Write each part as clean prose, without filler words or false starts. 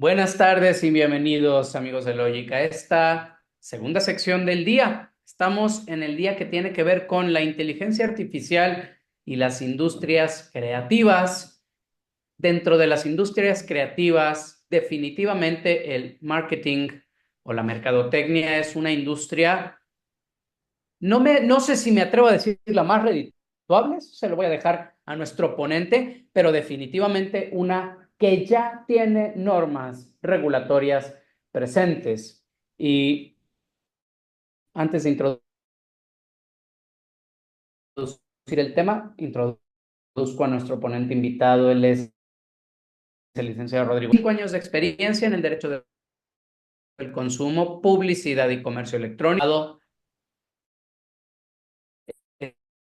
Buenas tardes y bienvenidos amigos de Logic a esta segunda sección del día. Estamos en el día que tiene que ver con la inteligencia artificial y las industrias creativas. Dentro de las industrias creativas, definitivamente el marketing o la mercadotecnia es una industria, no sé si me atrevo a decir la más redituable, eso se lo voy a dejar a nuestro ponente, pero definitivamente una que ya tiene normas regulatorias presentes. Y antes de introducir el tema, introduzco a nuestro ponente invitado. Él es el licenciado Rodrigo. 5 años de experiencia en el derecho del consumo, publicidad y comercio electrónico,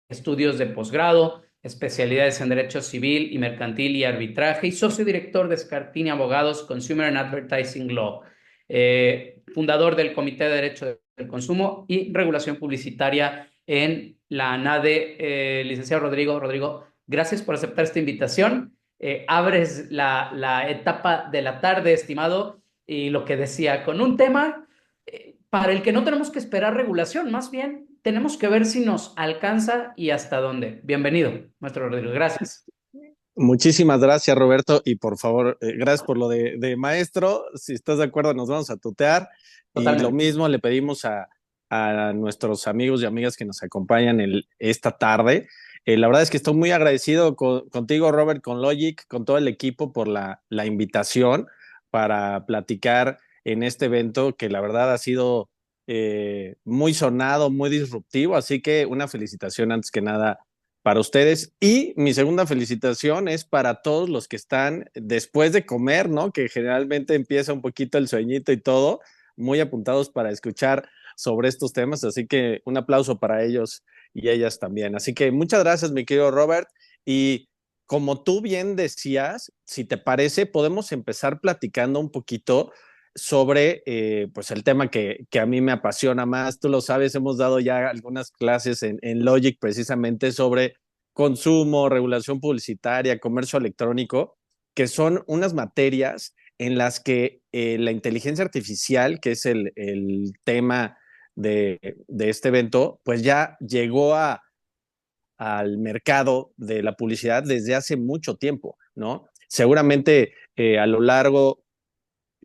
estudios de posgrado, especialidades en Derecho Civil y Mercantil y Arbitraje, y socio director de Scartini Abogados, Consumer and Advertising Law, fundador del Comité de Derecho del Consumo y Regulación Publicitaria en la ANADE. Licenciado Rodrigo, gracias por aceptar esta invitación. Abres la etapa de la tarde, estimado, y lo que decía, con un tema para el que no tenemos que esperar regulación, más bien tenemos que ver si nos alcanza y hasta dónde. Bienvenido, maestro Rodrigo. Gracias. Muchísimas gracias, Roberto, y por favor, gracias por lo de maestro. Si estás de acuerdo, nos vamos a tutear. Y lo Totalmente. mismo le pedimos a nuestros amigos y amigas que nos acompañan esta tarde. La verdad es que estoy muy agradecido contigo, Robert, con Logic, con todo el equipo por la invitación para platicar en este evento que la verdad ha sido muy sonado, muy disruptivo. Así que una felicitación antes que nada para ustedes. Y mi segunda felicitación es para todos los que están después de comer, ¿no? Que generalmente empieza un poquito el sueñito y todo, muy apuntados para escuchar sobre estos temas. Así que un aplauso para ellos y ellas también. Así que muchas gracias, mi querido Robert. Y como tú bien decías, si te parece, podemos empezar platicando un poquito sobre pues el tema que a mí me apasiona más. Tú lo sabes, hemos dado ya algunas clases en Logic precisamente sobre consumo, regulación publicitaria, comercio electrónico, que son unas materias en las que la inteligencia artificial, que es el tema de este evento, pues ya llegó al mercado de la publicidad desde hace mucho tiempo, ¿no? Seguramente a lo largo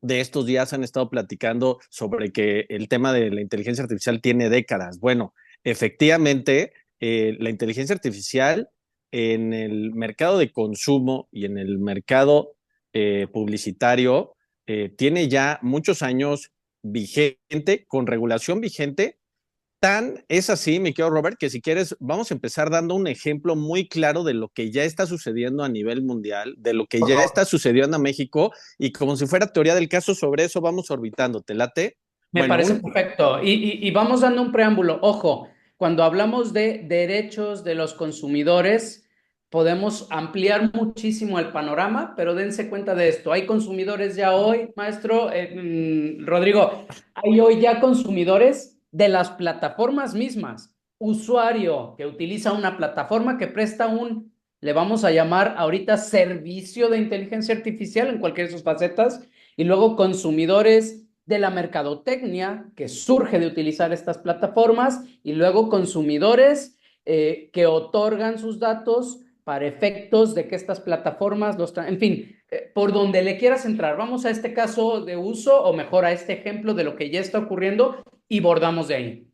de estos días han estado platicando sobre que el tema de la inteligencia artificial tiene décadas. Bueno, efectivamente, la inteligencia artificial en el mercado de consumo y en el mercado publicitario tiene ya muchos años vigente, con regulación vigente. Tan es así, mi querido Robert, que si quieres, vamos a empezar dando un ejemplo muy claro de lo que ya está sucediendo a nivel mundial, de lo que Por ya está favor. sucediendo a México, y como si fuera teoría del caso, sobre eso vamos orbitando. ¿Te late? Me Bueno, parece perfecto. Y vamos dando un preámbulo. Ojo, cuando hablamos de derechos de los consumidores, podemos ampliar muchísimo el panorama, pero dense cuenta de esto. Hay consumidores ya hoy, maestro Rodrigo, hay hoy ya consumidores de las plataformas mismas. Usuario que utiliza una plataforma que presta le vamos a llamar ahorita servicio de inteligencia artificial en cualquiera de sus facetas, y luego consumidores de la mercadotecnia que surge de utilizar estas plataformas, y luego consumidores que otorgan sus datos para efectos de que estas plataformas en fin, por donde le quieras entrar. Vamos a este caso de uso, o mejor a este ejemplo de lo que ya está ocurriendo, y bordamos de ahí.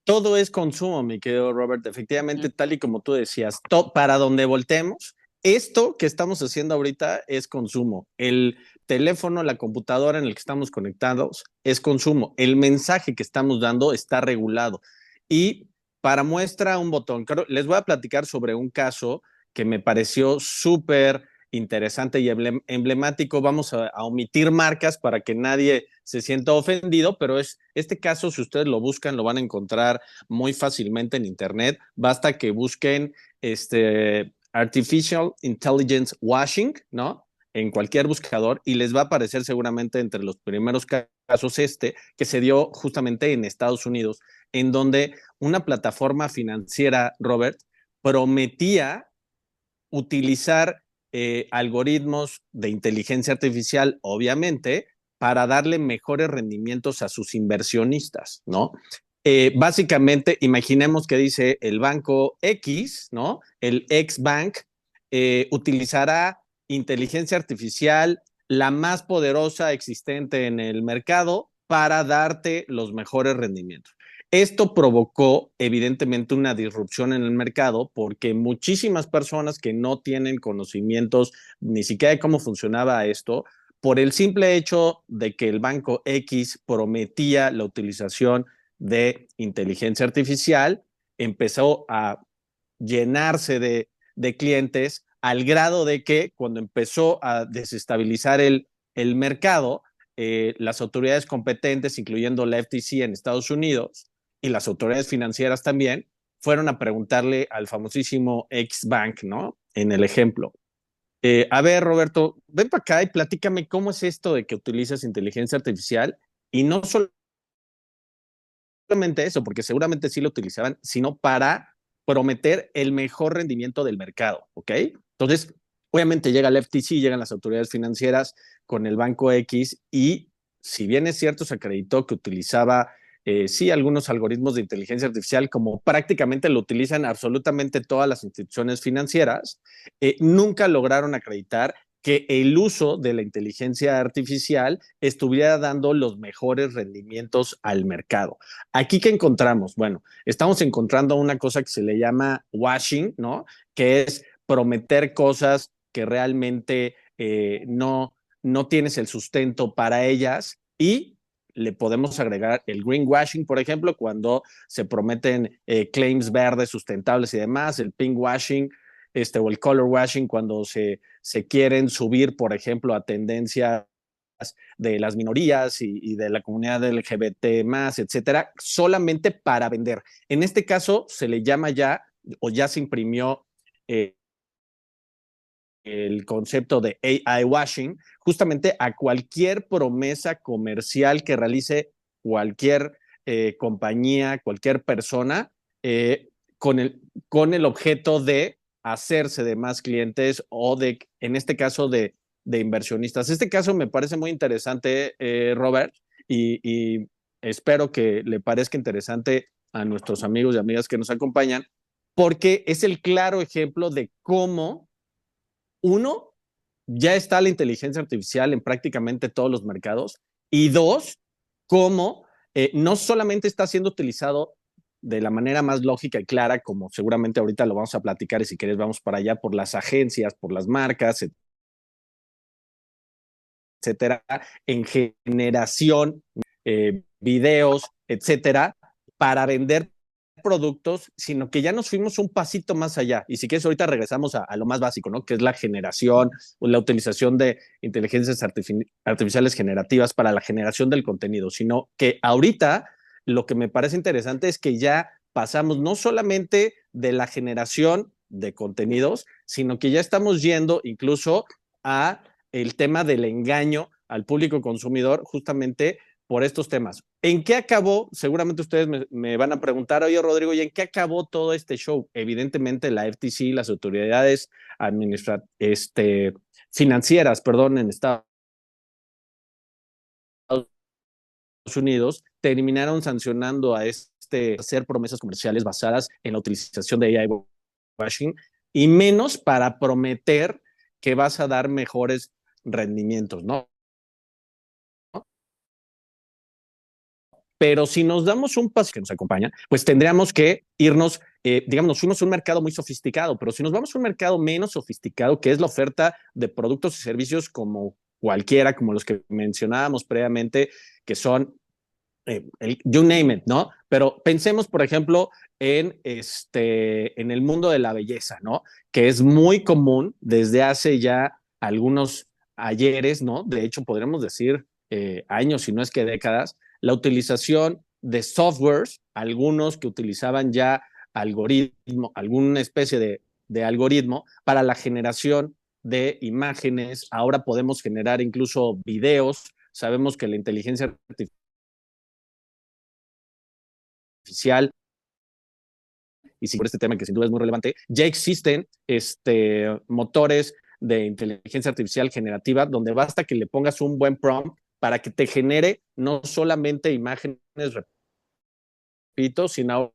todo es consumo, mi querido Robert. Efectivamente, tal y como tú decías, para donde voltemos, esto que estamos haciendo ahorita es consumo. El teléfono, la computadora en el que estamos conectados es consumo. El mensaje que estamos dando está regulado. Y para muestra un botón, les voy a platicar sobre un caso que me pareció súper interesante y emblemático. Vamos a omitir marcas para que nadie se sienta ofendido, pero este caso, si ustedes lo buscan, lo van a encontrar muy fácilmente en internet. Basta que busquen Artificial Intelligence Washing, ¿no? En cualquier buscador, y les va a aparecer seguramente entre los primeros casos que se dio justamente en Estados Unidos, en donde una plataforma financiera, Robert, prometía utilizar algoritmos de inteligencia artificial, obviamente, para darle mejores rendimientos a sus inversionistas, ¿no? Básicamente, imaginemos que dice el banco X, ¿no? El ex-bank utilizará inteligencia artificial, la más poderosa existente en el mercado, para darte los mejores rendimientos. Esto provocó evidentemente una disrupción en el mercado porque muchísimas personas que no tienen conocimientos ni siquiera de cómo funcionaba esto, por el simple hecho de que el banco X prometía la utilización de inteligencia artificial, empezó a llenarse de clientes al grado de que cuando empezó a desestabilizar el mercado, las autoridades competentes, incluyendo la FTC en Estados Unidos y las autoridades financieras también, fueron a preguntarle al famosísimo ex-bank, ¿no? En el ejemplo. A ver, Roberto, ven para acá y platícame cómo es esto de que utilizas inteligencia artificial y no solamente eso, porque seguramente sí lo utilizaban, sino para prometer el mejor rendimiento del mercado, ¿ok? Entonces, obviamente llega el FTC, llegan las autoridades financieras con el banco X y si bien es cierto, se acreditó que utilizaba sí algunos algoritmos de inteligencia artificial, como prácticamente lo utilizan absolutamente todas las instituciones financieras, nunca lograron acreditar que el uso de la inteligencia artificial estuviera dando los mejores rendimientos al mercado. Aquí, ¿qué encontramos? Bueno, estamos encontrando una cosa que se le llama washing, ¿no? Que es prometer cosas que realmente no tienes el sustento para ellas, y le podemos agregar el greenwashing, por ejemplo, cuando se prometen claims verdes sustentables y demás, el pinkwashing, o el color washing, cuando se quieren subir, por ejemplo, a tendencias de las minorías y de la comunidad LGBT más, etcétera, solamente para vender. En este caso se le llama ya, o ya se imprimió el concepto de AI washing, justamente a cualquier promesa comercial que realice cualquier compañía, cualquier persona, eh, con, con el objeto de hacerse de más clientes o de, en este caso, de inversionistas. Este caso me parece muy interesante, Robert, y espero que le parezca interesante a nuestros amigos y amigas que nos acompañan, porque es el claro ejemplo de cómo uno, ya está la inteligencia artificial en prácticamente todos los mercados. Y dos, cómo no solamente está siendo utilizado de la manera más lógica y clara, como seguramente ahorita lo vamos a platicar, y si quieres vamos para allá, por las agencias, por las marcas, etcétera, en generación, videos, etcétera, para vender productos, sino que ya nos fuimos un pasito más allá. Y si quieres, ahorita regresamos a lo más básico, ¿no? Que es la generación o la utilización de inteligencias artificiales generativas para la generación del contenido, sino que ahorita lo que me parece interesante es que ya pasamos no solamente de la generación de contenidos, sino que ya estamos yendo incluso a el tema del engaño al público consumidor, justamente por estos temas. ¿En qué acabó? Seguramente ustedes me van a preguntar, oye, Rodrigo, ¿y en qué acabó todo este show? Evidentemente la FTC, las autoridades financieras, perdón, en Estados Unidos, terminaron sancionando a hacer promesas comerciales basadas en la utilización de AI washing, y menos para prometer que vas a dar mejores rendimientos, ¿no? Pero si nos damos un paso que nos acompaña, pues tendríamos que irnos, digamos, nos fuimos a un mercado muy sofisticado, pero si nos vamos a un mercado menos sofisticado, que es la oferta de productos y servicios como cualquiera, como los que mencionábamos previamente, que son, you name it, ¿no? Pero pensemos, por ejemplo, en el mundo de la belleza, ¿no? Que es muy común desde hace ya algunos ayeres, ¿no? De hecho, podríamos decir años, si no es que décadas, la utilización de softwares, algunos que utilizaban ya algoritmo, alguna especie de algoritmo para la generación de imágenes. Ahora podemos generar incluso videos. Sabemos que la inteligencia artificial, y por este tema que sin duda es muy relevante, ya existen motores de inteligencia artificial generativa, donde basta que le pongas un buen prompt para que te genere no solamente imágenes, repito, sino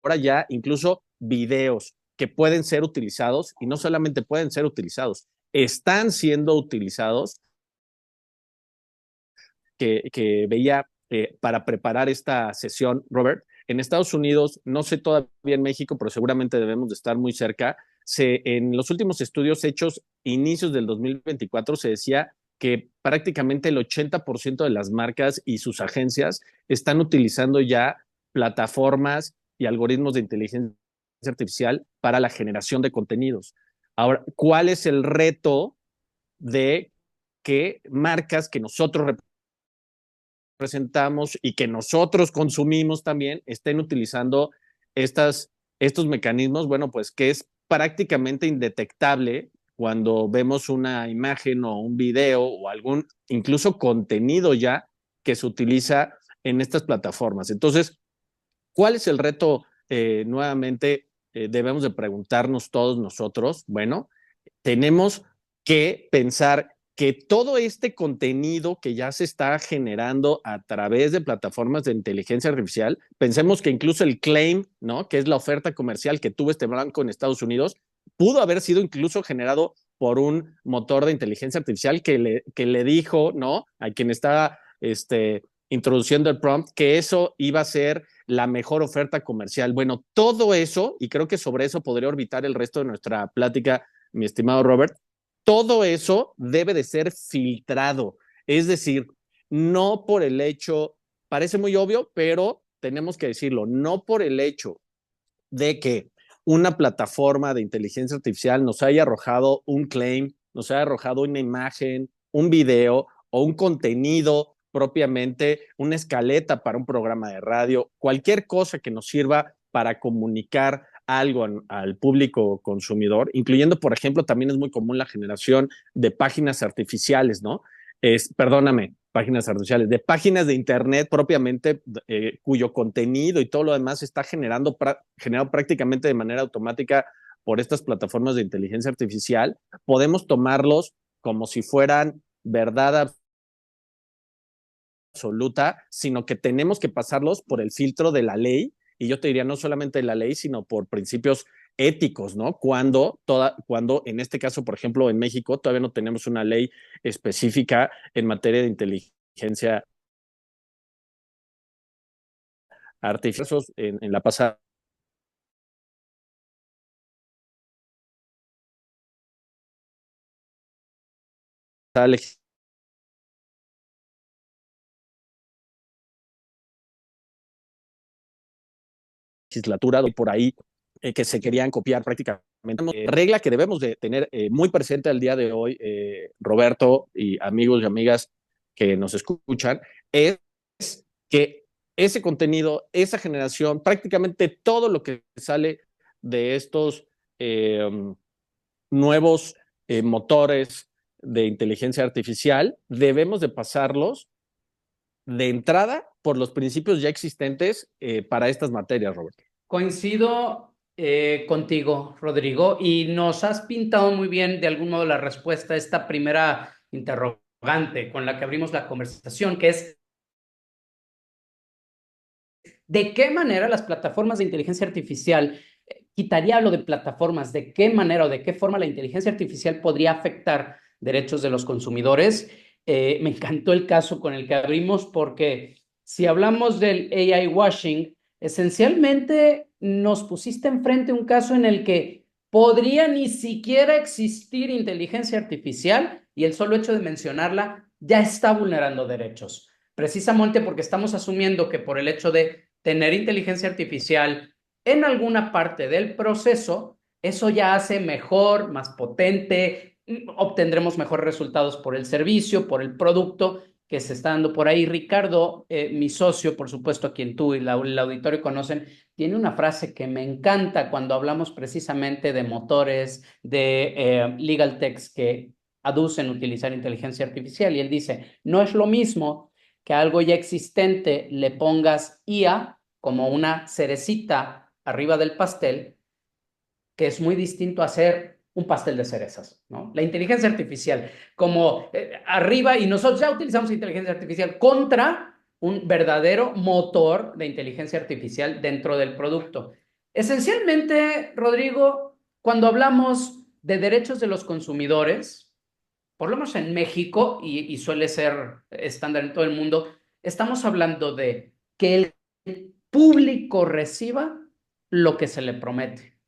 ahora ya incluso videos que pueden ser utilizados, y no solamente pueden ser utilizados, están siendo utilizados, que veía para preparar esta sesión, Robert. En Estados Unidos, no sé todavía en México, pero seguramente debemos de estar muy cerca, en los últimos estudios hechos inicios del 2024 se decía que prácticamente el 80% de las marcas y sus agencias están utilizando ya plataformas y algoritmos de inteligencia artificial para la generación de contenidos. Ahora, ¿cuál es el reto de que marcas que nosotros presentamos y que nosotros consumimos también estén utilizando estos mecanismos? Bueno, pues que es prácticamente indetectable cuando vemos una imagen o un video o algún incluso contenido ya que se utiliza en estas plataformas. Entonces, ¿cuál es el reto? Nuevamente, debemos de preguntarnos todos nosotros. Bueno, tenemos que pensar que todo este contenido que ya se está generando a través de plataformas de inteligencia artificial, pensemos que incluso el claim, ¿no? Que es la oferta comercial que tuvo este banco en Estados Unidos, pudo haber sido incluso generado por un motor de inteligencia artificial que le dijo, ¿no? A quien estaba introduciendo el prompt, que eso iba a ser la mejor oferta comercial. Bueno, todo eso, y creo que sobre eso podría orbitar el resto de nuestra plática, mi estimado Robert, todo eso debe de ser filtrado. Es decir, no por el hecho, parece muy obvio, pero tenemos que decirlo, no por el hecho de que una plataforma de inteligencia artificial nos haya arrojado un claim, nos haya arrojado una imagen, un video o un contenido propiamente, una escaleta para un programa de radio, cualquier cosa que nos sirva para comunicar algo al público consumidor, incluyendo, por ejemplo, también es muy común la generación de páginas artificiales, ¿no? Perdóname, páginas artificiales, de páginas de Internet propiamente, cuyo contenido y todo lo demás está generado prácticamente de manera automática por estas plataformas de inteligencia artificial. Podemos tomarlos como si fueran verdad absoluta, sino que tenemos que pasarlos por el filtro de la ley, y yo te diría no solamente de la ley, sino por principios éticos, ¿no? Cuando en este caso, por ejemplo, en México todavía no tenemos una ley específica en materia de inteligencia artificial. En la pasada legislatura, y por ahí que se querían copiar prácticamente. Regla que debemos de tener muy presente al día de hoy, Roberto y amigos y amigas que nos escuchan, es que ese contenido, esa generación, prácticamente todo lo que sale de estos eh, nuevos motores de inteligencia artificial, debemos de pasarlos de entrada por los principios ya existentes para estas materias, Roberto. Coincido contigo, Rodrigo, y nos has pintado muy bien de algún modo la respuesta a esta primera interrogante con la que abrimos la conversación, que es ¿de qué manera las plataformas de inteligencia artificial, quitaría lo de plataformas, de qué manera o de qué forma la inteligencia artificial podría afectar derechos de los consumidores? Me encantó el caso con el que abrimos porque si hablamos del AI washing, esencialmente nos pusiste enfrente un caso en el que podría ni siquiera existir inteligencia artificial y el solo hecho de mencionarla ya está vulnerando derechos, precisamente porque estamos asumiendo que por el hecho de tener inteligencia artificial en alguna parte del proceso, eso ya hace mejor, más potente, obtendremos mejores resultados por el servicio, por el producto que se está dando por ahí. Ricardo, mi socio, por supuesto, a quien tú y el auditorio conocen, tiene una frase que me encanta cuando hablamos precisamente de motores, de legal techs que aducen utilizar inteligencia artificial. Y él dice, no es lo mismo que a algo ya existente le pongas IA como una cerecita arriba del pastel, que es muy distinto a hacer un pastel de cerezas, ¿no? La inteligencia artificial, como arriba, y nosotros ya utilizamos inteligencia artificial contra un verdadero motor de inteligencia artificial dentro del producto. Esencialmente, Rodrigo, cuando hablamos de derechos de los consumidores, por lo menos en México, y suele ser estándar en todo el mundo, estamos hablando de que el público reciba lo que se le promete.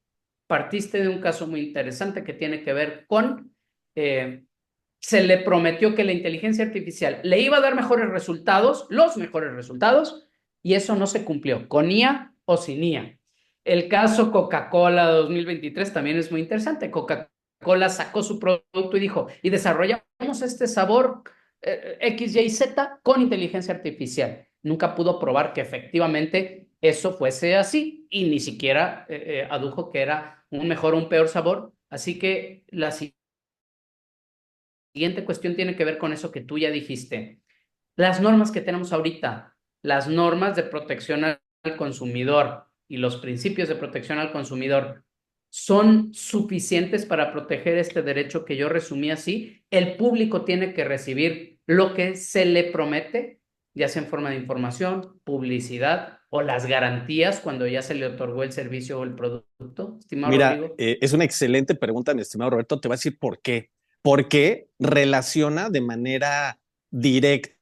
Partiste de un caso muy interesante que tiene que ver con, se le prometió que la inteligencia artificial le iba a dar mejores resultados, los mejores resultados, y eso no se cumplió, con IA o sin IA. El caso Coca-Cola 2023 también es muy interesante. Coca-Cola sacó su producto y dijo, y desarrollamos este sabor X, Y, Z con inteligencia artificial. Nunca pudo probar que efectivamente eso fuese así y ni siquiera adujo que era un mejor o un peor sabor. Así que la siguiente cuestión tiene que ver con eso que tú ya dijiste. Las normas que tenemos ahorita, las normas de protección al consumidor y los principios de protección al consumidor, ¿son suficientes para proteger este derecho que yo resumí así? El público tiene que recibir lo que se le promete, ya sea en forma de información, publicidad o las garantías cuando ya se le otorgó el servicio o el producto. Estimado Mira, Rodrigo. es una excelente pregunta, mi estimado Roberto. Te voy a decir por qué. Porque relaciona de manera directa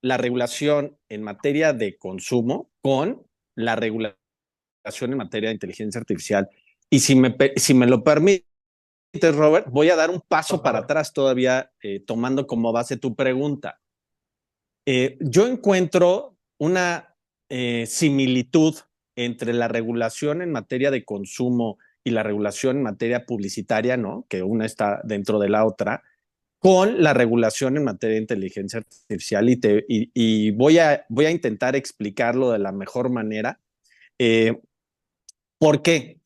la regulación en materia de consumo con la regulación en materia de inteligencia artificial. Y si me lo permites, Robert, voy a dar un paso para atrás todavía, tomando como base tu pregunta. Yo encuentro una similitud entre la regulación en materia de consumo y la regulación en materia publicitaria, ¿no? Que una está dentro de la otra, con la regulación en materia de inteligencia artificial y voy a intentar explicarlo de la mejor manera. Eh, ¿Por qué?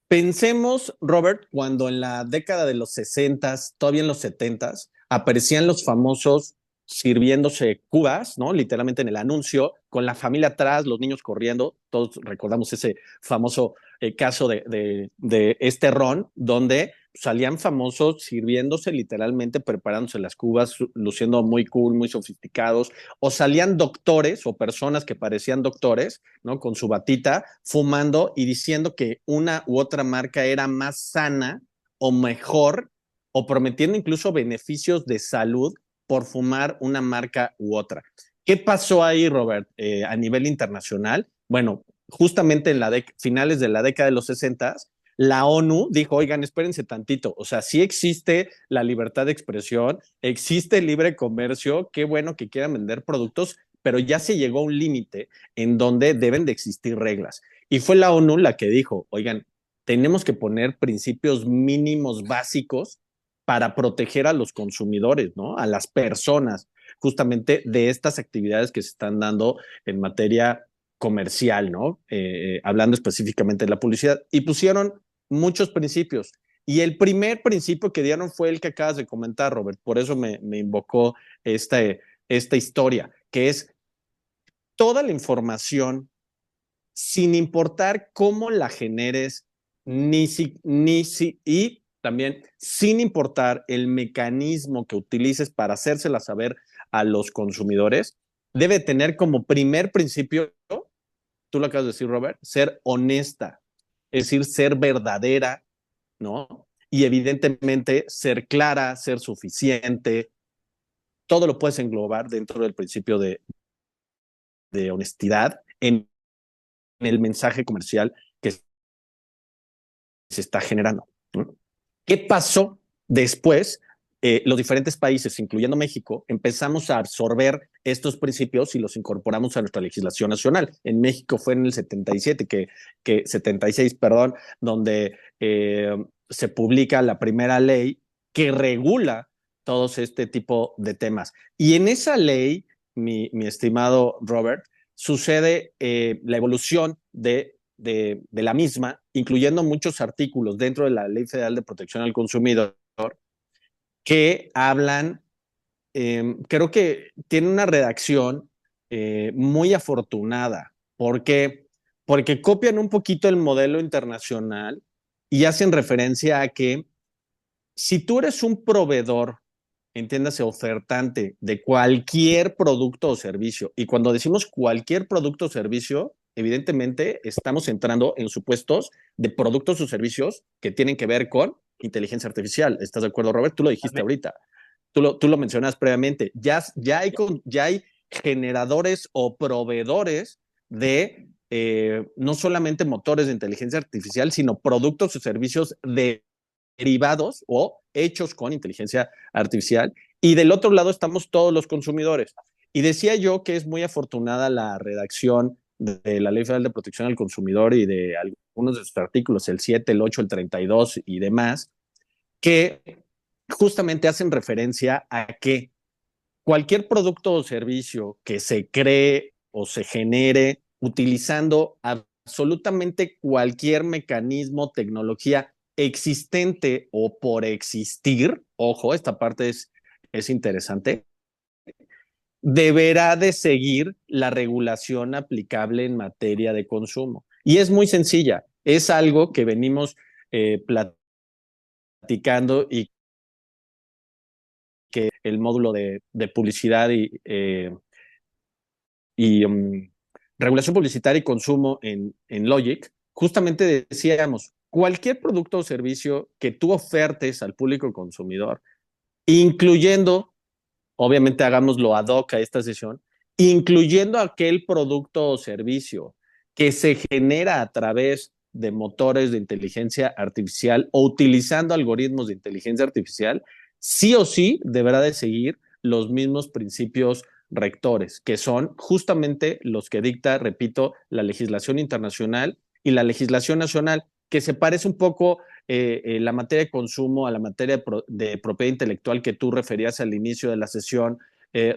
Pensemos, Robert, cuando en la década de los 60, todavía en los 70, aparecían los famosos sirviéndose cubas, ¿no? Literalmente en el anuncio, con la familia atrás, los niños corriendo. Todos recordamos ese famoso caso de este ron, donde salían famosos sirviéndose literalmente, preparándose las cubas, luciendo muy cool, muy sofisticados, o salían doctores o personas que parecían doctores, ¿no? Con su batita, fumando y diciendo que una u otra marca era más sana o mejor, o prometiendo incluso beneficios de salud por fumar una marca u otra. ¿Qué pasó ahí, Robert, a nivel internacional? Bueno, justamente en finales de la década de los 60, la ONU dijo, oigan, espérense tantito, o sea, sí existe la libertad de expresión, existe el libre comercio, qué bueno que quieran vender productos, pero ya se llegó a un límite en donde deben de existir reglas. Y fue la ONU la que dijo, oigan, tenemos que poner principios mínimos básicos para proteger a los consumidores, ¿no? A las personas, justamente de estas actividades que se están dando en materia comercial, ¿no? Hablando específicamente de la publicidad. Y pusieron muchos principios. Y el primer principio que dieron fue el que acabas de comentar, Robert. Por eso me invocó esta historia, que es toda la información, sin importar cómo la generes, y también sin importar el mecanismo que utilices para hacérsela saber a los consumidores, debe tener como primer principio, tú lo acabas de decir, Robert, ser honesta, es decir, ser verdadera, ¿no? Y evidentemente ser clara, ser suficiente, todo lo puedes englobar dentro del principio de honestidad en el mensaje comercial que se está generando, ¿no? ¿Qué pasó después? Los diferentes países, incluyendo México, empezamos a absorber estos principios y los incorporamos a nuestra legislación nacional. En México fue en el 77, 76, perdón, donde se publica la primera ley que regula todos este tipo de temas. Y en esa ley, mi estimado Robert, sucede la evolución de la misma, incluyendo muchos artículos dentro de la Ley Federal de Protección al Consumidor que hablan, creo que tiene una redacción muy afortunada, porque porque copian un poquito el modelo internacional y hacen referencia a que si tú eres un proveedor, entiéndase, ofertante de cualquier producto o servicio, y cuando decimos cualquier producto o servicio, evidentemente estamos entrando en supuestos de productos o servicios que tienen que ver con inteligencia artificial. ¿Estás de acuerdo, Robert? Tú lo dijiste ahorita, tú lo mencionas previamente. Ya hay generadores o proveedores de no solamente motores de inteligencia artificial, sino productos o servicios derivados o hechos con inteligencia artificial. Y del otro lado estamos todos los consumidores. Y decía yo que es muy afortunada la redacción de la Ley Federal de Protección al Consumidor y de algunos de sus artículos, el 7, el 8, el 32 y demás, que justamente hacen referencia a que cualquier producto o servicio que se cree o se genere utilizando absolutamente cualquier mecanismo, tecnología existente o por existir, ojo, esta parte es interesante, deberá de seguir la regulación aplicable en materia de consumo. Y es muy sencilla, es algo que venimos platicando y que el módulo de publicidad y regulación publicitaria y consumo en Logic, justamente decíamos, cualquier producto o servicio que tú ofertes al público consumidor, incluyendo, obviamente hagámoslo ad hoc a esta sesión, incluyendo aquel producto o servicio que se genera a través de motores de inteligencia artificial o utilizando algoritmos de inteligencia artificial, sí o sí deberá de seguir los mismos principios rectores, que son justamente los que dicta, repito, la legislación internacional y la legislación nacional, que se parece un poco la materia de consumo a la materia de propiedad intelectual que tú referías al inicio de la sesión,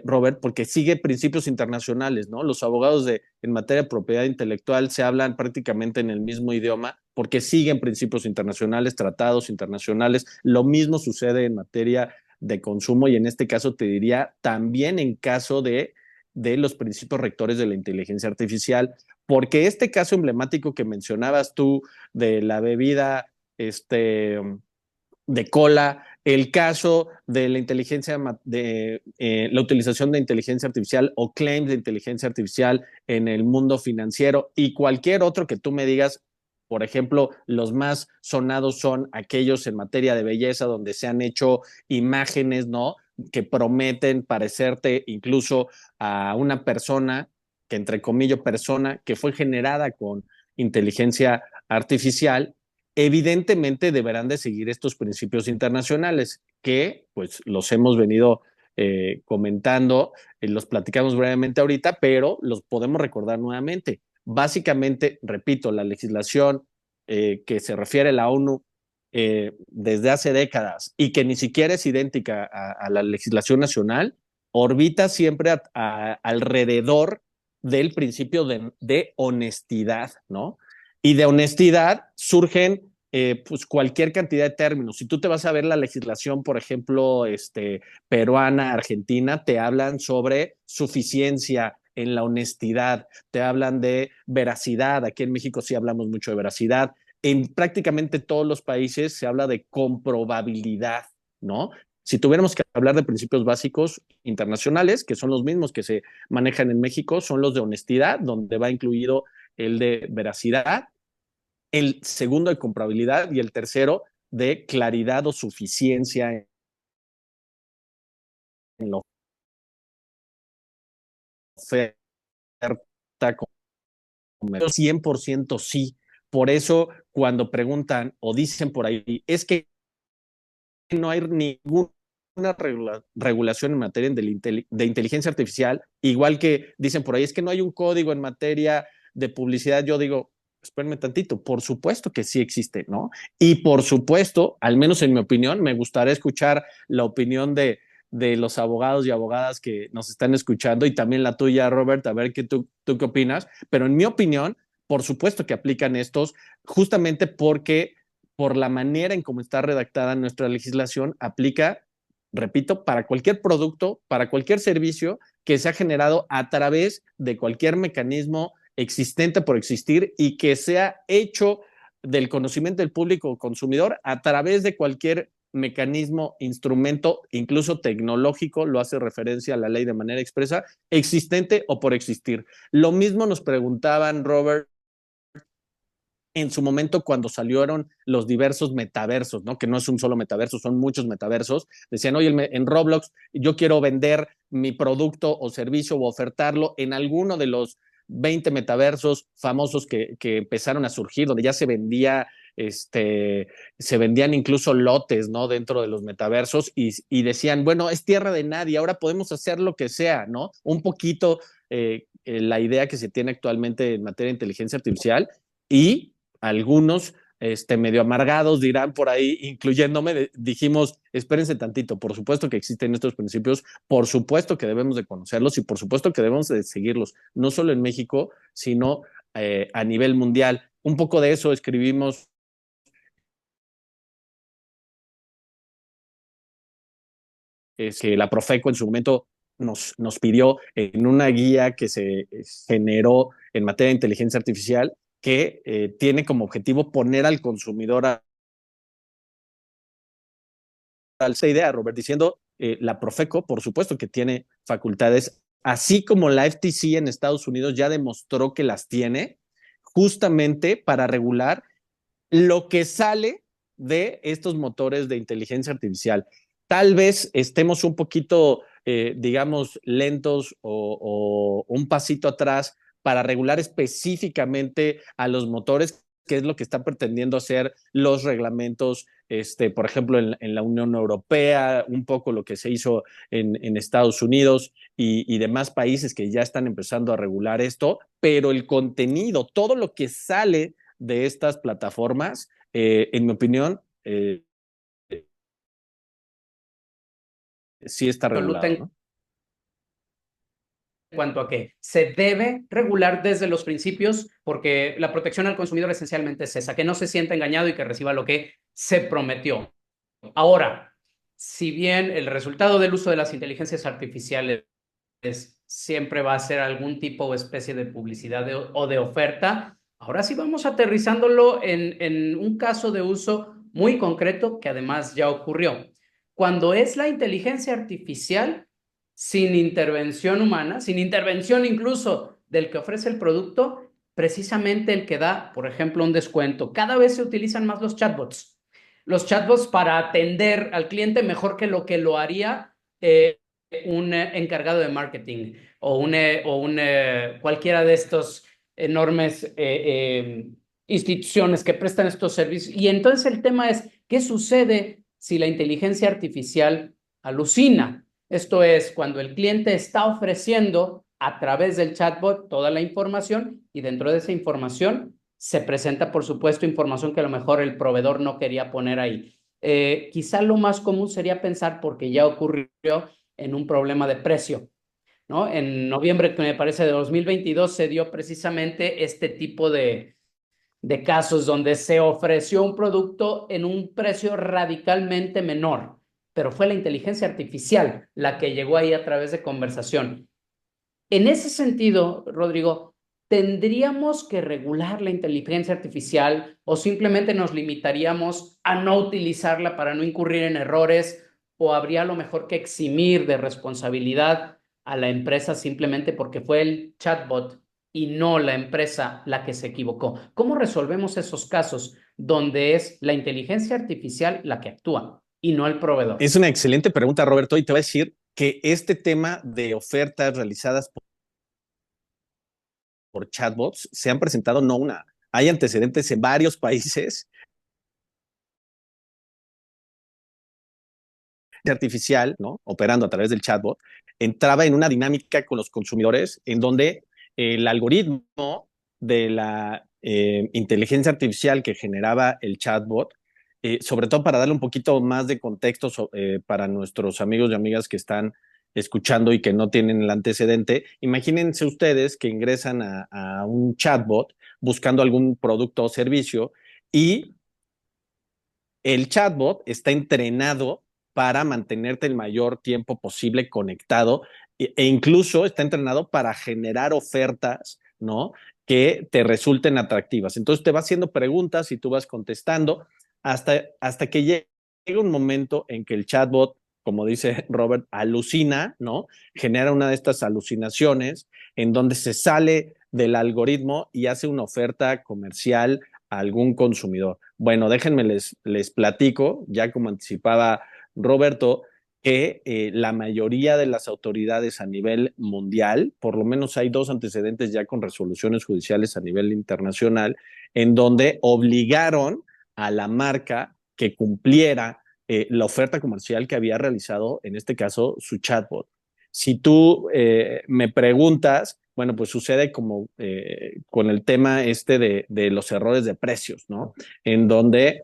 Robert, porque sigue principios internacionales, ¿no? Los abogados en materia de propiedad intelectual se hablan prácticamente en el mismo idioma porque siguen principios internacionales, tratados internacionales. Lo mismo sucede en materia de consumo y en este caso te diría también en caso de los principios rectores de la inteligencia artificial, porque este caso emblemático que mencionabas tú de la bebida de cola, el caso de la inteligencia, de la utilización de inteligencia artificial o claims de inteligencia artificial en el mundo financiero y cualquier otro que tú me digas. Por ejemplo, los más sonados son aquellos en materia de belleza donde se han hecho imágenes, ¿no? Que prometen parecerte incluso a una persona, que entre comillas persona, que fue generada con inteligencia artificial. Evidentemente deberán de seguir estos principios internacionales que pues los hemos venido comentando, los platicamos brevemente ahorita, pero los podemos recordar nuevamente. Básicamente, repito, la legislación que se refiere a la ONU desde hace décadas y que ni siquiera es idéntica a la legislación nacional, orbita siempre alrededor del principio de honestidad, ¿no? Y de honestidad surgen pues cualquier cantidad de términos. Si tú te vas a ver la legislación, por ejemplo, peruana, argentina, te hablan sobre suficiencia en la honestidad, te hablan de veracidad. Aquí en México sí hablamos mucho de veracidad. En prácticamente todos los países se habla de comprobabilidad, ¿no? Si tuviéramos que hablar de principios básicos internacionales, que son los mismos que se manejan en México, son los de honestidad, donde va incluido el de veracidad, el segundo de comprobabilidad y el tercero de claridad o suficiencia en la oferta, 100% sí. Por eso cuando preguntan o dicen por ahí, es que no hay ninguna regulación en materia de inteligencia artificial, igual que dicen por ahí, es que no hay un código en materia de publicidad, yo digo, espérenme tantito, por supuesto que sí existe, ¿no? Y por supuesto, al menos en mi opinión, me gustaría escuchar la opinión de los abogados y abogadas que nos están escuchando y también la tuya, Robert, a ver tú qué opinas, pero en mi opinión, por supuesto que aplican estos justamente porque por la manera en cómo está redactada nuestra legislación, aplica, repito, para cualquier producto, para cualquier servicio que se ha generado a través de cualquier mecanismo existente por existir y que sea hecho del conocimiento del público consumidor a través de cualquier mecanismo, instrumento, incluso tecnológico, lo hace referencia a la ley de manera expresa, existente o por existir. Lo mismo nos preguntaban, Robert, en su momento cuando salieron los diversos metaversos, ¿no? Que no es un solo metaverso, son muchos metaversos. Decían, oye, en Roblox yo quiero vender mi producto o servicio o ofertarlo en alguno de los 20 metaversos famosos que empezaron a surgir, donde ya se vendía, se vendían incluso lotes, ¿no? Dentro de los metaversos y decían, bueno, es tierra de nadie, ahora podemos hacer lo que sea, ¿no? Un poquito la idea que se tiene actualmente en materia de inteligencia artificial y algunos medio amargados dirán por ahí, incluyéndome, dijimos, espérense tantito, por supuesto que existen estos principios, por supuesto que debemos de conocerlos y por supuesto que debemos de seguirlos, no solo en México, sino a nivel mundial. Un poco de eso escribimos que la Profeco en su momento nos pidió en una guía que se generó en materia de inteligencia artificial que tiene como objetivo poner al consumidor a esa idea, Robert, diciendo la Profeco, por supuesto que tiene facultades, así como la FTC en Estados Unidos ya demostró que las tiene, justamente para regular lo que sale de estos motores de inteligencia artificial. Tal vez estemos un poquito, digamos, lentos o un pasito atrás para regular específicamente a los motores, que es lo que están pretendiendo hacer los reglamentos, por ejemplo, en la Unión Europea, un poco lo que se hizo en Estados Unidos y demás países que ya están empezando a regular esto, pero el contenido, todo lo que sale de estas plataformas, en mi opinión, sí está Absoluta regulado, en ¿no? cuanto a que se debe regular desde los principios, porque la protección al consumidor esencialmente es esa, que no se sienta engañado y que reciba lo que se prometió. Ahora, si bien el resultado del uso de las inteligencias artificiales siempre va a ser algún tipo o especie de publicidad o de oferta, ahora sí vamos aterrizándolo en un caso de uso muy concreto que además ya ocurrió. Cuando es la inteligencia artificial sin intervención humana, sin intervención incluso del que ofrece el producto, precisamente el que da, por ejemplo, un descuento. Cada vez se utilizan más los chatbots para atender al cliente mejor que lo haría un encargado de marketing o cualquiera de estos enormes instituciones que prestan estos servicios. Y entonces el tema es, ¿qué sucede si la inteligencia artificial alucina? Esto es, cuando el cliente está ofreciendo a través del chatbot toda la información y dentro de esa información se presenta, por supuesto, información que a lo mejor el proveedor no quería poner ahí. Quizá lo más común sería pensar, porque ya ocurrió, en un problema de precio, ¿no? En noviembre, que me parece, de 2022 se dio precisamente este tipo de casos donde se ofreció un producto en un precio radicalmente menor, pero fue la inteligencia artificial la que llegó ahí a través de conversación. En ese sentido, Rodrigo, ¿tendríamos que regular la inteligencia artificial o simplemente nos limitaríamos a no utilizarla para no incurrir en errores o habría lo mejor que eximir de responsabilidad a la empresa simplemente porque fue el chatbot y no la empresa la que se equivocó? ¿Cómo resolvemos esos casos donde es la inteligencia artificial la que actúa y no el proveedor? Es una excelente pregunta, Roberto, y te voy a decir que este tema de ofertas realizadas por chatbots se han presentado no una, hay antecedentes en varios países artificial, ¿no? Operando a través del chatbot, entraba en una dinámica con los consumidores en donde el algoritmo de la inteligencia artificial que generaba el chatbot, sobre todo para darle un poquito más de contexto para nuestros amigos y amigas que están escuchando y que no tienen el antecedente, imagínense ustedes que ingresan a un chatbot buscando algún producto o servicio y el chatbot está entrenado para mantenerte el mayor tiempo posible conectado e incluso está entrenado para generar ofertas, ¿no? que te resulten atractivas. Entonces te va haciendo preguntas y tú vas contestando hasta que llega un momento en que el chatbot, como dice Robert, alucina, ¿no? Genera una de estas alucinaciones en donde se sale del algoritmo y hace una oferta comercial a algún consumidor. Bueno, déjenme les platico, ya como anticipaba Roberto, que la mayoría de las autoridades a nivel mundial, por lo menos hay dos antecedentes ya con resoluciones judiciales a nivel internacional, en donde obligaron a la marca que cumpliera la oferta comercial que había realizado, en este caso, su chatbot. Si tú me preguntas, bueno, pues sucede como con el tema este de los errores de precios, ¿no? En donde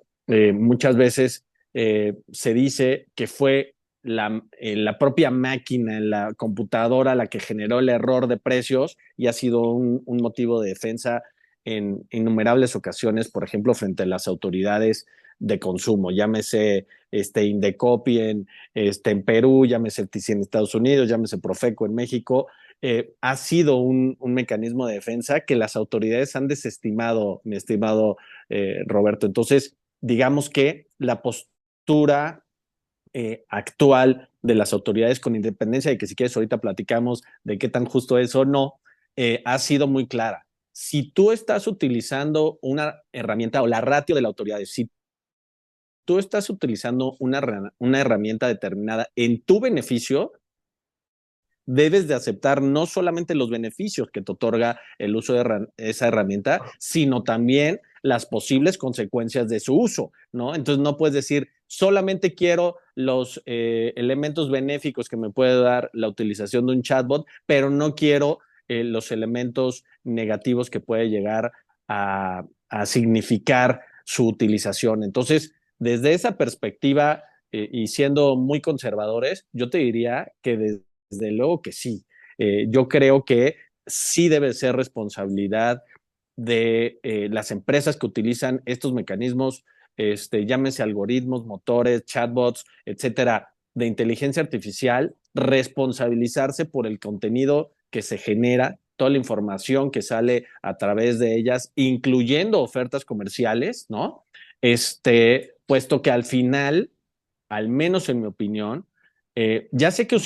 muchas veces se dice que fue la propia máquina, la computadora, la que generó el error de precios y ha sido un motivo de defensa en innumerables ocasiones, por ejemplo, frente a las autoridades de consumo, llámese Indecopi en Perú, llámese TICI en Estados Unidos, llámese Profeco en México, ha sido un mecanismo de defensa que las autoridades han desestimado, mi estimado Roberto. Entonces, digamos que la postura actual de las autoridades, con independencia de que si quieres ahorita platicamos de qué tan justo es o no, ha sido muy clara. Si tú estás utilizando una herramienta o la ratio de la autoridad, si tú estás utilizando una herramienta determinada en tu beneficio, debes de aceptar no solamente los beneficios que te otorga el uso de esa herramienta, sino también las posibles consecuencias de su uso, ¿no? Entonces no puedes decir, solamente quiero los elementos benéficos que me puede dar la utilización de un chatbot, pero no quiero los elementos negativos que puede llegar a significar su utilización. Entonces, desde esa perspectiva y siendo muy conservadores, yo te diría que desde luego que sí. Yo creo que sí debe ser responsabilidad de las empresas que utilizan estos mecanismos, llámese algoritmos, motores, chatbots, etcétera, de inteligencia artificial, responsabilizarse por el contenido que se genera, toda la información que sale a través de ellas, incluyendo ofertas comerciales, ¿no? Puesto que al final, al menos en mi opinión, ya sé que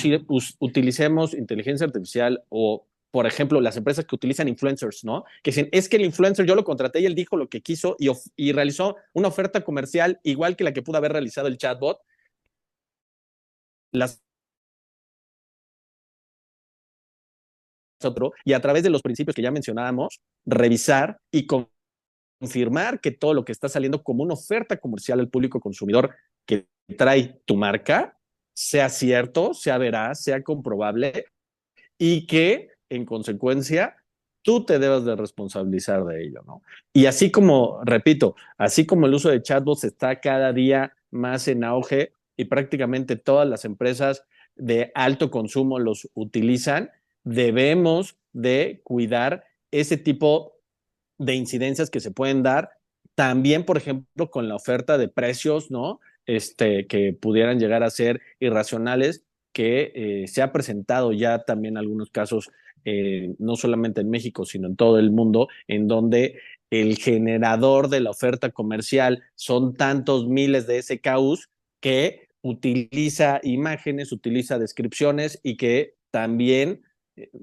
utilicemos inteligencia artificial o, por ejemplo, las empresas que utilizan influencers, ¿no? Que dicen, es que el influencer yo lo contraté y él dijo lo que quiso y realizó una oferta comercial igual que la que pudo haber realizado el chatbot. Las otro, y a través de los principios que ya mencionábamos, revisar y confirmar que todo lo que está saliendo como una oferta comercial al público consumidor que trae tu marca sea cierto, sea veraz, sea comprobable y que, en consecuencia, tú te debas de responsabilizar de ello, ¿no? Y así como, repito, así como el uso de chatbots está cada día más en auge y prácticamente todas las empresas de alto consumo los utilizan, debemos de cuidar ese tipo de incidencias que se pueden dar. También, por ejemplo, con la oferta de precios, ¿no? Que pudieran llegar a ser irracionales, que se ha presentado ya también algunos casos, no solamente en México, sino en todo el mundo, en donde el generador de la oferta comercial son tantos miles de SKUs que utiliza imágenes, utiliza descripciones y que también,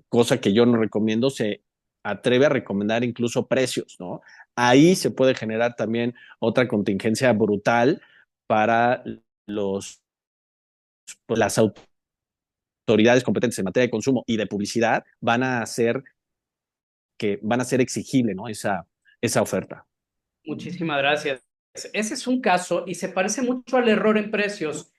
cosa que yo no recomiendo, se atreve a recomendar incluso precios, ¿no? Ahí se puede generar también otra contingencia brutal para los, las autoridades competentes en materia de consumo y de publicidad van a ser exigible, ¿no? Esa oferta. Muchísimas gracias. Ese es un caso y se parece mucho al error en precios.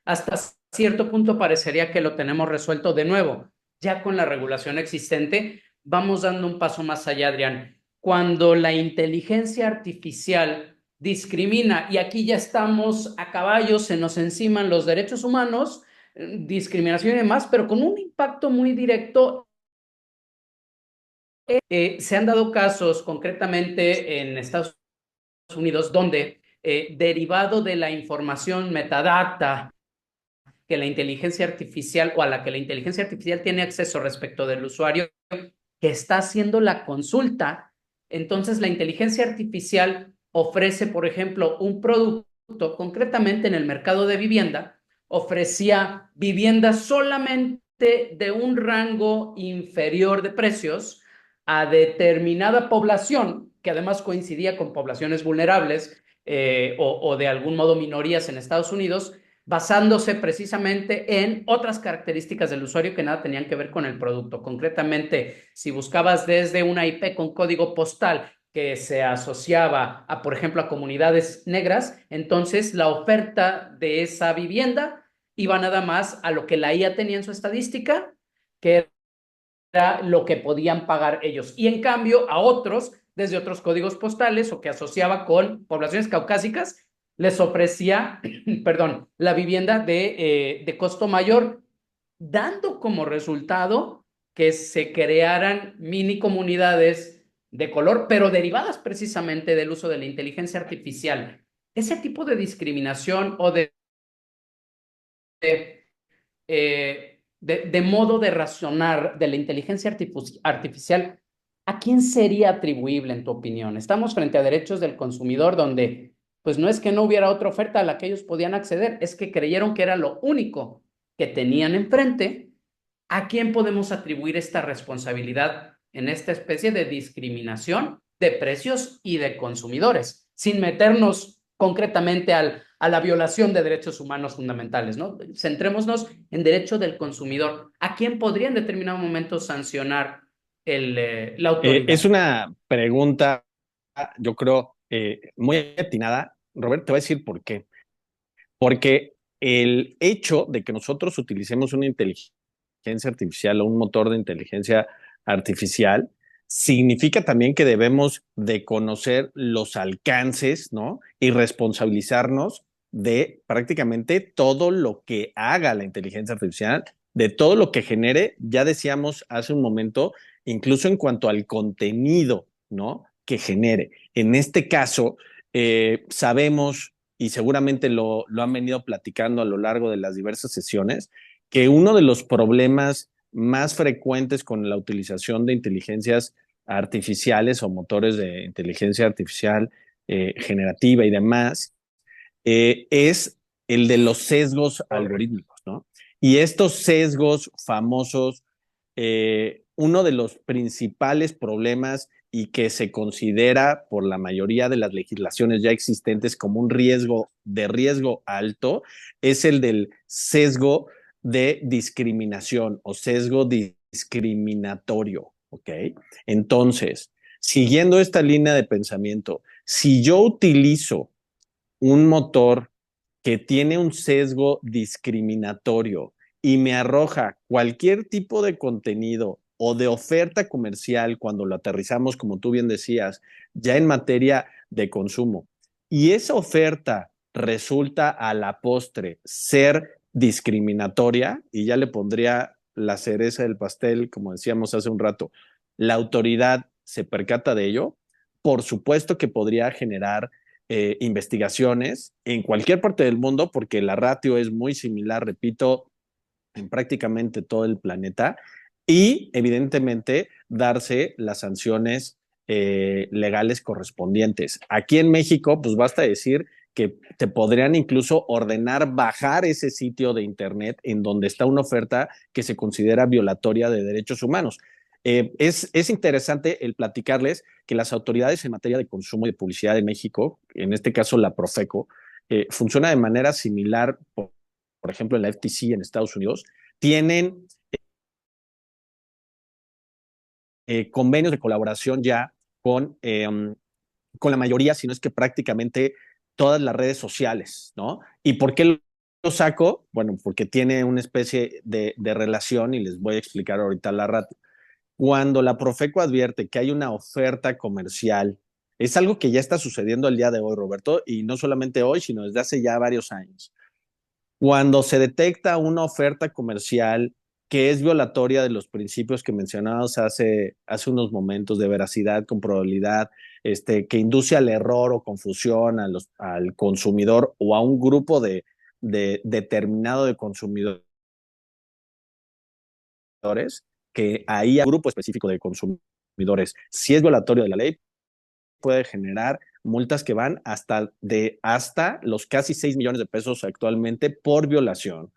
Hasta cierto punto parecería que lo tenemos resuelto de nuevo. Ya con la regulación existente, vamos dando un paso más allá, Adrián. Cuando la inteligencia artificial discrimina, y aquí ya estamos a caballo, se nos enciman los derechos humanos, discriminación y demás, pero con un impacto muy directo. Se han dado casos concretamente en Estados Unidos donde, derivado de la información metadata que la inteligencia artificial o a la que la inteligencia artificial tiene acceso respecto del usuario, que está haciendo la consulta. Entonces, la inteligencia artificial ofrece, por ejemplo, un producto, concretamente en el mercado de vivienda, ofrecía viviendas solamente de un rango inferior de precios a determinada población, que además coincidía con poblaciones vulnerables o de algún modo minorías en Estados Unidos, basándose precisamente en otras características del usuario que nada tenían que ver con el producto. Concretamente, si buscabas desde una IP con código postal que se asociaba a, por ejemplo, a comunidades negras, entonces la oferta de esa vivienda iba nada más a lo que la IA tenía en su estadística, que era lo que podían pagar ellos. Y en cambio, a otros, desde otros códigos postales o que asociaba con poblaciones caucásicas, les ofrecía, perdón, la vivienda de costo mayor, dando como resultado que se crearan mini comunidades de color, pero derivadas precisamente del uso de la inteligencia artificial. Ese tipo de discriminación o de modo de razonar de la inteligencia artificial, ¿a quién sería atribuible en tu opinión? Estamos frente a derechos del consumidor donde, pues no es que no hubiera otra oferta a la que ellos podían acceder, es que creyeron que era lo único que tenían enfrente. ¿A quién podemos atribuir esta responsabilidad en esta especie de discriminación de precios y de consumidores, sin meternos concretamente a la violación de derechos humanos fundamentales, ¿no? Centrémonos en derecho del consumidor. ¿A quién podría en determinado momento sancionar la Es autoridad? una pregunta, yo creo, muy atinada. Robert, te voy a decir por qué. Porque el hecho de que nosotros utilicemos una inteligencia artificial o un motor de inteligencia artificial significa también que debemos de conocer los alcances, ¿no? Y responsabilizarnos de prácticamente todo lo que haga la inteligencia artificial, de todo lo que genere, ya decíamos hace un momento, incluso en cuanto al contenido, ¿no? Que genere. En este caso, sabemos y seguramente lo han venido platicando a lo largo de las diversas sesiones, que uno de los problemas más frecuentes con la utilización de inteligencias artificiales o motores de inteligencia artificial generativa y demás es el de los sesgos algorítmicos, ¿no? Y estos sesgos famosos, uno de los principales problemas y que se considera por la mayoría de las legislaciones ya existentes como un riesgo alto, es el del sesgo de discriminación o sesgo discriminatorio, ¿ok? Entonces, siguiendo esta línea de pensamiento, si yo utilizo un motor que tiene un sesgo discriminatorio y me arroja cualquier tipo de contenido o de oferta comercial cuando lo aterrizamos, como tú bien decías, ya en materia de consumo, y esa oferta resulta a la postre ser discriminatoria, y ya le pondría la cereza del pastel, como decíamos hace un rato, la autoridad se percata de ello, por supuesto que podría generar investigaciones en cualquier parte del mundo, porque la ratio es muy similar, repito, en prácticamente todo el planeta, y evidentemente darse las sanciones legales correspondientes. Aquí en México, pues basta decir que te podrían incluso ordenar bajar ese sitio de Internet en donde está una oferta que se considera violatoria de derechos humanos. Es interesante el platicarles que las autoridades en materia de consumo y de publicidad de México, en este caso la Profeco, funciona de manera similar, por ejemplo, en la FTC en Estados Unidos, tienen convenios de colaboración ya con la mayoría, si no es que prácticamente todas las redes sociales, ¿no? ¿Y por qué lo saco? Bueno, porque tiene una especie de relación y les voy a explicar ahorita la ratio. Cuando la Profeco advierte que hay una oferta comercial, es algo que ya está sucediendo el día de hoy, Roberto, y no solamente hoy, sino desde hace ya varios años. Cuando se detecta una oferta comercial que es violatoria de los principios que mencionamos hace unos momentos de veracidad, comprobabilidad, que induce al error o confusión al consumidor o a un grupo determinado de consumidores, que ahí hay un grupo específico de consumidores. Si es violatorio de la ley, puede generar multas que van hasta los casi 6 millones de pesos actualmente por violación.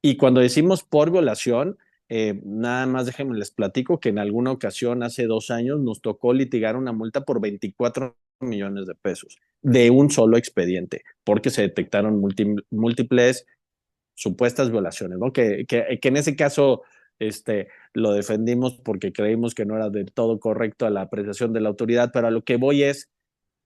Y cuando decimos por violación, nada más déjenme les platico que en alguna ocasión hace 2 años nos tocó litigar una multa por 24 millones de pesos de un solo expediente, porque se detectaron múltiples supuestas violaciones, ¿no? Que en ese caso lo defendimos porque creímos que no era del todo correcto a la apreciación de la autoridad, pero a lo que voy es,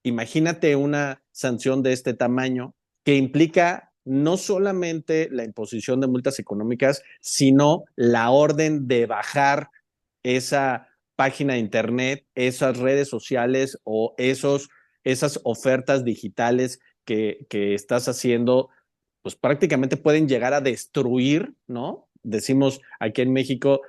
imagínate una sanción de este tamaño que implica no solamente la imposición de multas económicas, sino la orden de bajar esa página de internet, esas redes sociales o esas ofertas digitales que estás haciendo, pues prácticamente pueden llegar a destruir, ¿no? Decimos aquí en México,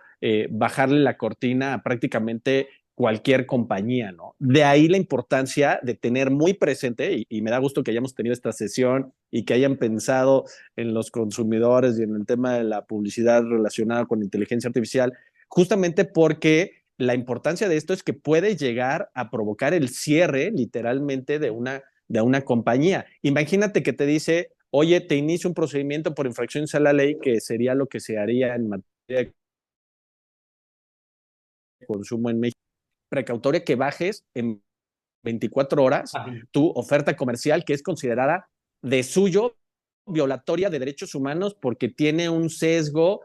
bajarle la cortina a prácticamente cualquier compañía, ¿no? De ahí la importancia de tener muy presente, y me da gusto que hayamos tenido esta sesión y que hayan pensado en los consumidores y en el tema de la publicidad relacionada con inteligencia artificial, justamente porque la importancia de esto es que puede llegar a provocar el cierre literalmente de una compañía. Imagínate que te dice, oye, te inicio un procedimiento por infracciones a la ley, que sería lo que se haría en materia de consumo en México, precautoria que bajes en 24 horas Ajá. tu oferta comercial, que es considerada de suyo violatoria de derechos humanos porque tiene un sesgo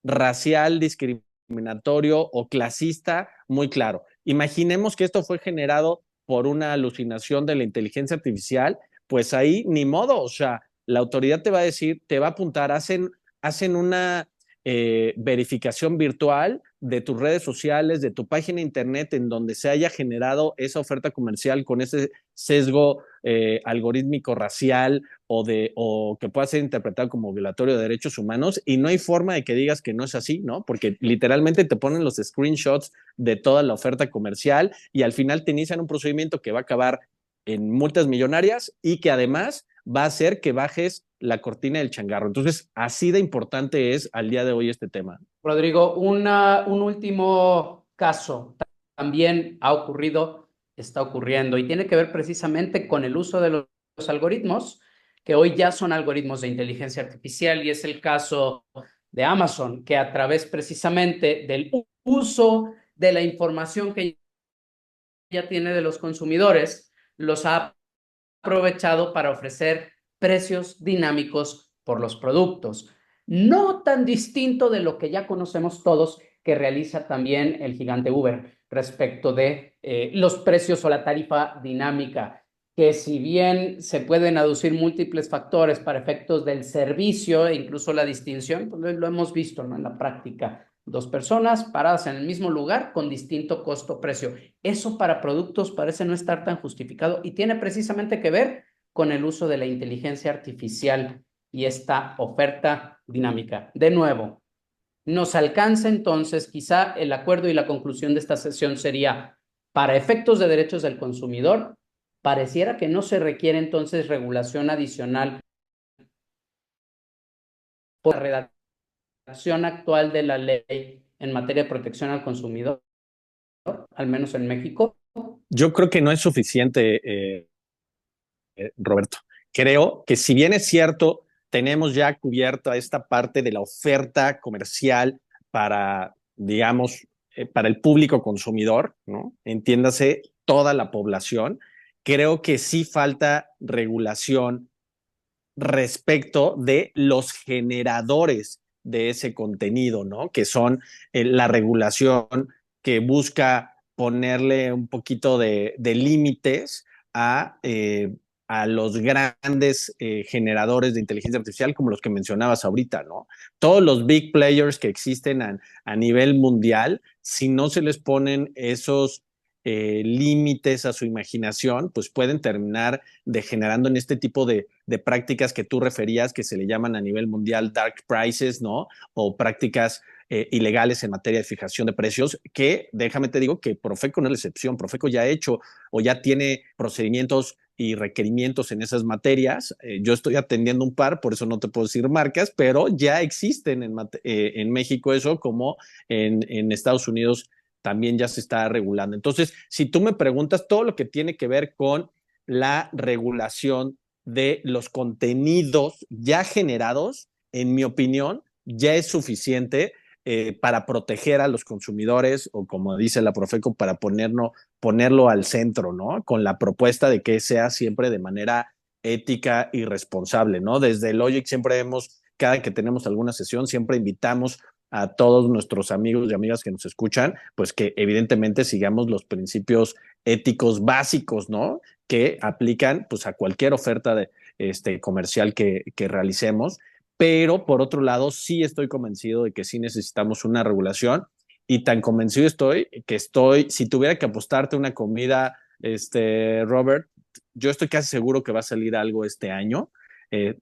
racial, discriminatorio o clasista muy claro. Imaginemos que esto fue generado por una alucinación de la inteligencia artificial, pues ahí ni modo, o sea, la autoridad te va a decir, te va a apuntar, hacen una verificación virtual de tus redes sociales, de tu página de internet en donde se haya generado esa oferta comercial con ese sesgo algorítmico racial o que pueda ser interpretado como violatorio de derechos humanos, y no hay forma de que digas que no es así, ¿no? Porque literalmente te ponen los screenshots de toda la oferta comercial y al final te inician un procedimiento que va a acabar en multas millonarias y que además va a hacer que bajes la cortina del changarro. Entonces, así de importante es al día de hoy este tema. Rodrigo, un último caso también ha ocurrido, está ocurriendo y tiene que ver precisamente con el uso de los algoritmos, que hoy ya son algoritmos de inteligencia artificial, y es el caso de Amazon, que a través precisamente del uso de la información que ya tiene de los consumidores, los ha aprovechado para ofrecer precios dinámicos por los productos. No tan distinto de lo que ya conocemos todos que realiza también el gigante Uber respecto de los precios o la tarifa dinámica, que si bien se pueden aducir múltiples factores para efectos del servicio e incluso la distinción, pues lo hemos visto, ¿no? En la práctica. Dos personas paradas en el mismo lugar con distinto costo-precio. Eso para productos parece no estar tan justificado y tiene precisamente que ver con el uso de la inteligencia artificial y esta oferta dinámica. De nuevo, nos alcanza entonces quizá el acuerdo, y la conclusión de esta sesión sería, para efectos de derechos del consumidor, pareciera que no se requiere entonces regulación adicional por la redacción actual de la ley en materia de protección al consumidor, al menos en México. Yo creo que no es suficiente, Roberto. Creo que si bien es cierto, tenemos ya cubierta esta parte de la oferta comercial para, digamos, para el público consumidor, ¿no? Entiéndase toda la población. Creo que sí falta regulación respecto de los generadores de ese contenido, ¿no? Que son la regulación que busca ponerle un poquito de límites a los grandes generadores de inteligencia artificial como los que mencionabas ahorita, ¿no? Todos los big players que existen a nivel mundial, si no se les ponen esos límites a su imaginación, pues pueden terminar degenerando en este tipo de prácticas que tú referías, que se le llaman a nivel mundial dark prices, ¿no? O prácticas ilegales en materia de fijación de precios, que déjame te digo que Profeco no es la excepción. Profeco ya ha hecho o ya tiene procedimientos y requerimientos en esas materias. Yo estoy atendiendo un par, por eso no te puedo decir marcas, pero ya existen en México eso, como en Estados Unidos también ya se está regulando. Entonces, si tú me preguntas todo lo que tiene que ver con la regulación de los contenidos ya generados, en mi opinión, ya es suficiente para proteger a los consumidores o, como dice la Profeco, para ponerlo al centro, ¿no? Con la propuesta de que sea siempre de manera ética y responsable, ¿no? Desde Logic siempre cada que tenemos alguna sesión, siempre invitamos a todos nuestros amigos y amigas que nos escuchan, pues que evidentemente sigamos los principios éticos básicos, ¿no? Que aplican pues a cualquier oferta comercial que realicemos. Pero por otro lado, sí estoy convencido de que sí necesitamos una regulación, y tan convencido estoy, si tuviera que apostarte una comida, Robert, yo estoy casi seguro que va a salir algo este año.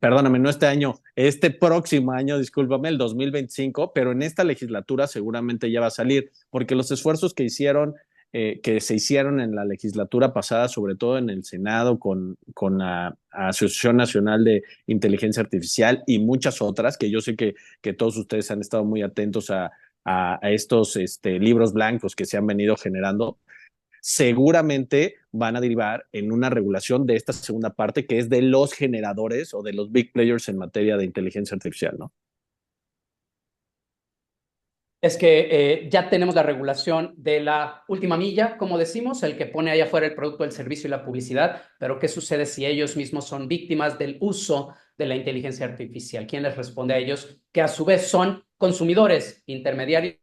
Perdóname, no este año, este próximo año, discúlpame, el 2025, pero en esta legislatura seguramente ya va a salir, porque los esfuerzos que se hicieron en la legislatura pasada, sobre todo en el Senado, con la Asociación Nacional de Inteligencia Artificial y muchas otras, que yo sé que todos ustedes han estado muy atentos a estos libros blancos que se han venido generando, seguramente van a derivar en una regulación de esta segunda parte, que es de los generadores o de los big players en materia de inteligencia artificial, ¿no? Es que ya tenemos la regulación de la última milla, como decimos, el que pone allá afuera el producto, el servicio y la publicidad, pero ¿qué sucede si ellos mismos son víctimas del uso de la inteligencia artificial? ¿Quién les responde a ellos? Que a su vez son consumidores, intermediarios,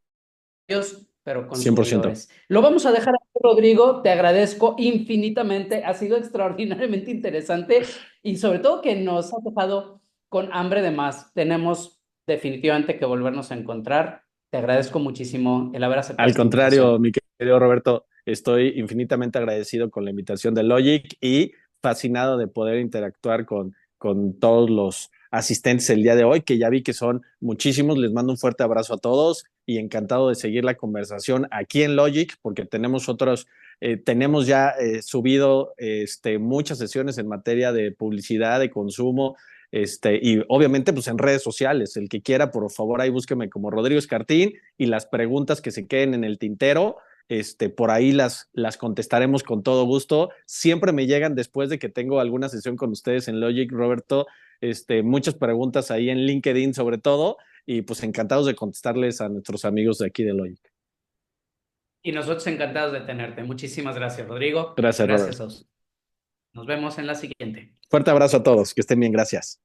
pero 100%. consumidores. Lo vamos a dejar aquí, Rodrigo. Te agradezco infinitamente. Ha sido extraordinariamente interesante y sobre todo que nos ha dejado con hambre de más. Tenemos definitivamente que volvernos a encontrar. Te agradezco muchísimo el haber aceptado Al esta contrario, invitación. mi querido Roberto, estoy infinitamente agradecido con la invitación de Logic y fascinado de poder interactuar con todos los asistentes el día de hoy, que ya vi que son muchísimos. Les mando un fuerte abrazo a todos y encantado de seguir la conversación aquí en Logic, porque tenemos ya subido muchas sesiones en materia de publicidad, de consumo, y obviamente pues en redes sociales. El que quiera, por favor, ahí búsqueme como Rodrigo Escartín, y las preguntas que se queden en el tintero, por ahí las contestaremos con todo gusto. Siempre me llegan después de que tengo alguna sesión con ustedes en Logic, Roberto, muchas preguntas ahí en LinkedIn sobre todo, y pues encantados de contestarles a nuestros amigos de aquí de Logic. Y nosotros encantados de tenerte. Muchísimas gracias, Rodrigo. Gracias, Robert. Gracias a vos. Nos vemos en la siguiente. Fuerte abrazo a todos, que estén bien, gracias.